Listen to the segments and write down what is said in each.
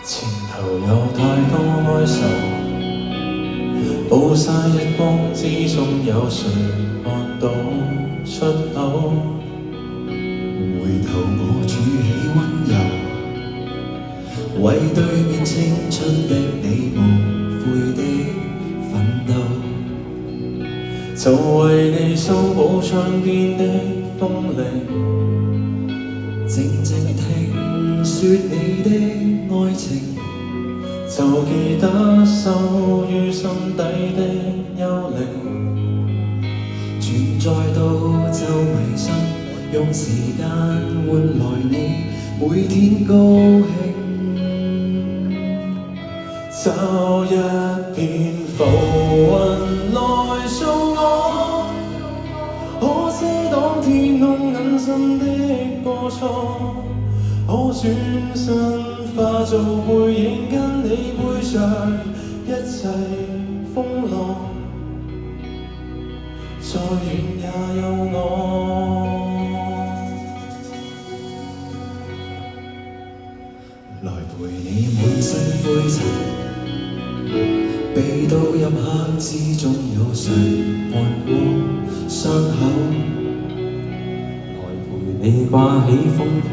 前頭有太多哀愁，暴曬日光之中，有誰看到出口？回頭我築起溫柔，為對面青春的你無悔的奮鬥，就為你修補窗邊的風鈴，靜靜聽說你的愛情，就記得收於心底的幽靈。存在到就迷信，用時間換來你每天高興。找一片浮雲來做我，可遮擋天空很深的過錯，可轉身化做背影，跟你背着一切風浪，再遠也有我。來陪你滿身灰塵，避到入黑之中，有誰看過傷口？來陪你掛起風球，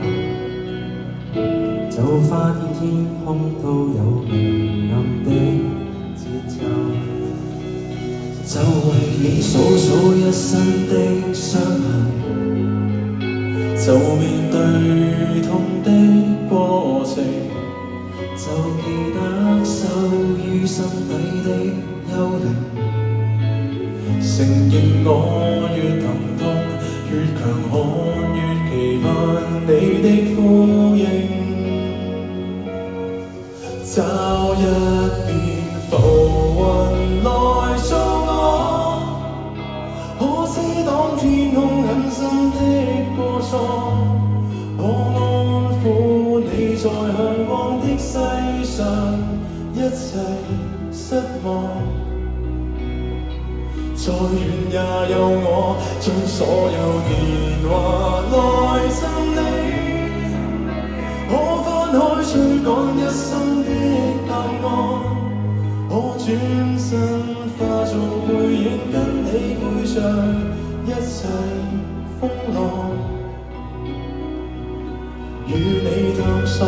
就發現天空都有明暗的節奏。就為你數數一生的傷痕，就面對痛的過程，就記得收於心底的幽靈。承認我越疼痛，越強悍，越期盼你的呼應。找一片浮雲來做我，可遮擋天空很深的過錯，可安撫你在向往的世上一切失望。再遠也有我，將所有年華來贈你，可翻開追趕一生的答案，可轉身化做背影，跟你背着一切風浪，與你探索。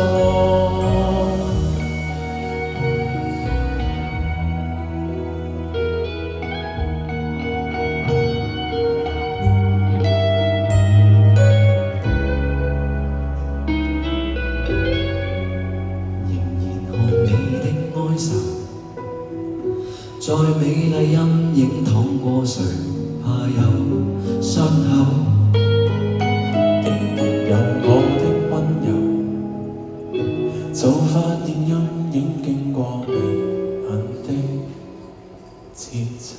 在美麗陰影淌過，誰怕有傷口？仍然有我的溫柔，就發現陰影經過眉眼的節奏。